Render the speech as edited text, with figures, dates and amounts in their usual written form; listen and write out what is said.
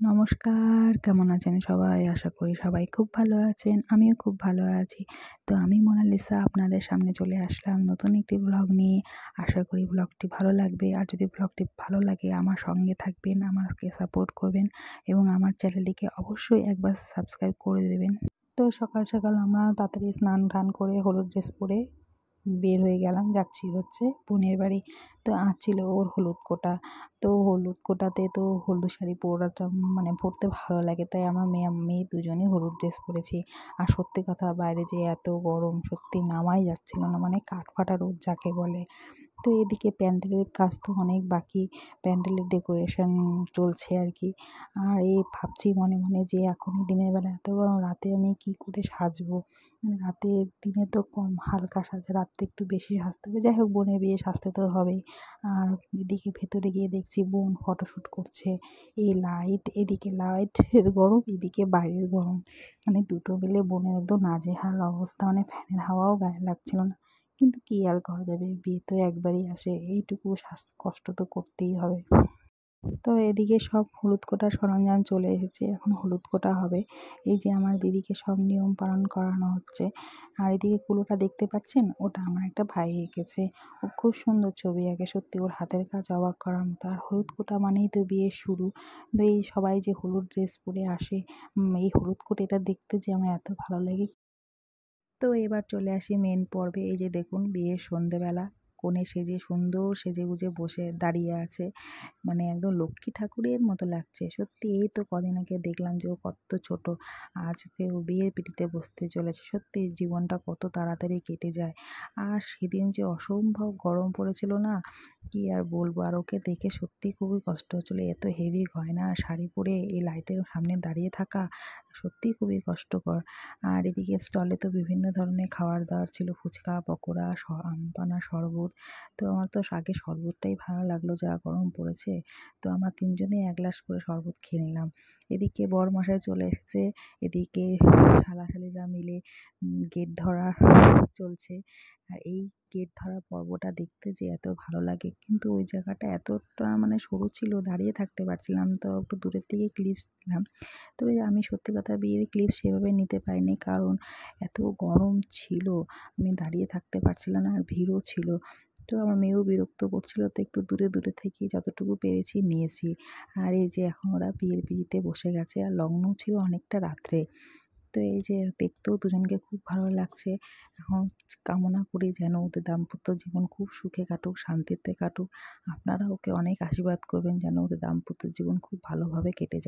নমস্কার, কেমন আছেন সবাই? আশা করি সবাই খুব ভালো আছেন। আমিও খুব ভালো আছি। তো আমি মোনালিসা আপনাদের সামনে চলে আসলাম নতুন একটি ব্লগ নিয়ে। আশা করি ব্লগটি ভালো লাগবে। আর যদি ব্লগটি ভালো লাগে আমার সঙ্গে থাকবেন, আমাকে সাপোর্ট করবেন এবং আমার চ্যানেলটিকে অবশ্যই একবার সাবস্ক্রাইব করে দেবেন। তো সকাল সকাল আমরা তাড়াতাড়ি স্নান-টান করে হলুদ ড্রেস পরে বের হয়ে গেলাম, যাচ্ছি হচ্ছে বোনের বাড়ি। তো আজ ছিল ওর হলুদ কোটা। তো হলুদ কোটাতে তো হলুদ শাড়ি পরাটা পরতে ভালো লাগে, তাই আমার মেয়ে দুজনেই হলুদ ড্রেস পরেছি। আর সত্যি কথা, বাইরে যে এত গরম, সত্যি নামাই যাচ্ছিল না, কাঠফাটা রোদ যাকে বলে। তো এদিকে প্যান্ডেলের কাজ তো অনেক বাকি, প্যান্ডেলের ডেকোরেশন চলছে আর কি। আর এই ভাবছি মনে মনে যে এখনই দিনের বেলা এত গরম, রাতে আমি কি করে সাজবো। রাতে, দিনে তো কম হালকা সাজা, রাত্রে একটু বেশি সাজতে হবে। যাই হোক, বোনের বিয়ে, সাজতে তো হবেই। আর এদিকে ভেতরে গিয়ে দেখছি বোন ফটোশ্যুট করছে। এই লাইট, এদিকে লাইটের গরম, এদিকে বাইরের গরম, দুটো মিলে বোনের একদম নাজেহাল অবস্থা, ফ্যানের হাওয়াও গায়ে লাগছিল না। কিন্তু কি আর করা যাবে, বিয়ে তো একবারই আসে, এইটুকু কষ্ট তো করতেই হবে। তো এদিকে সব হলুদ কোটার সরঞ্জাম চলে এসেছে, এখন হলুদ কোটা হবে। এই যে আমার দিদিকে সব নিয়ম পালন করানো হচ্ছে। আর এদিকে কুলোটা দেখতে পাচ্ছেন, ওটা আমার একটা ভাই এঁকেছে। ও খুব সুন্দর ছবি আঁকে, সত্যি ওর হাতের কাজ অবাক করার মতো। আর হলুদ কোটা মানেই তো বিয়ের শুরু। তো এই সবাই যে হলুদ ড্রেস পরে আসে, এই হলুদ কোট এটা দেখতে যে আমার এত ভালো লাগে। তো এবার চলে আসি মেন পর্বে। এই যে দেখুন, বিয়ের সন্ধেবেলা কনে সেজে সুন্দর সেজেগুজে বসে দাঁড়িয়ে আছে, একদম লক্ষ্মী ঠাকুরের মতো লাগছে। সত্যি এই তো কদিন আগে দেখলাম যে ও কত ছোট, আজকে ও বিয়ের পিঁড়িতে বসতে চলেছে। সত্যি জীবনটা কত তাড়াতাড়ি কেটে যায়। আর সেদিন যে অসম্ভব গরম পড়েছিল না, কি আর বলবো। আর ওকে দেখে সত্যি খুবই কষ্ট হচ্ছিলো, এত হেভি গয়না শাড়ি পরে এই লাইটের সামনে দাঁড়িয়ে থাকা সত্যিই খুবই কষ্টকর। আর এদিকে স্টলে তো বিভিন্ন ধরনের খাবার দাবার ছিল, ফুচকা, পকোড়া, আম পানা, শরবত। তো আমার তো আগে শরবতটাই ভালো লাগলো, যা গরম পড়েছে। তো আমরা তিনজনেই এক গ্লাস করে শরবত খেয়ে নিলাম। এদিকে বরমশাই চলে এসেছে, এদিকে শালাশালিরা মিলে গেট ধরা চলছে। আর এই গেট ধরা পর্বটা দেখতে যে এত ভালো লাগে, কিন্তু ওই জায়গাটা এতটা সরু ছিল, দাঁড়িয়ে থাকতে পারছিলাম। তো একটু দূরের থেকে ক্লিপস নিলাম। তবে আমি সত্যি কথা, বিয়ের ক্লিপ সেভাবে নিতে পারিনি, কারণ এত গরম ছিল, আমি দাঁড়িয়ে থাকতে পারছিলাম না, আর ভিড়ও ছিল। তো আমার মেয়েও বিরক্ত করছিল, তো একটু দূরে দূরে থেকে যতটুকু পেরেছি নিয়েছি। আর এই যে এখন ওরা বিয়ের পিঁড়িতে বসে গেছে, আর লগ্ন ছিল অনেকটা রাত্রে। তো এই যে দেখতেও দুজনকে খুব ভালো লাগছে। এখন কামনা করি যেন ওদের দাম্পত্য জীবন খুব সুখে কাটুক, শান্তিতে কাটুক। আপনারা ওকে অনেক আশীর্বাদ করবেন যেন ওদের দাম্পত্য জীবন খুব ভালোভাবে কেটে যায়।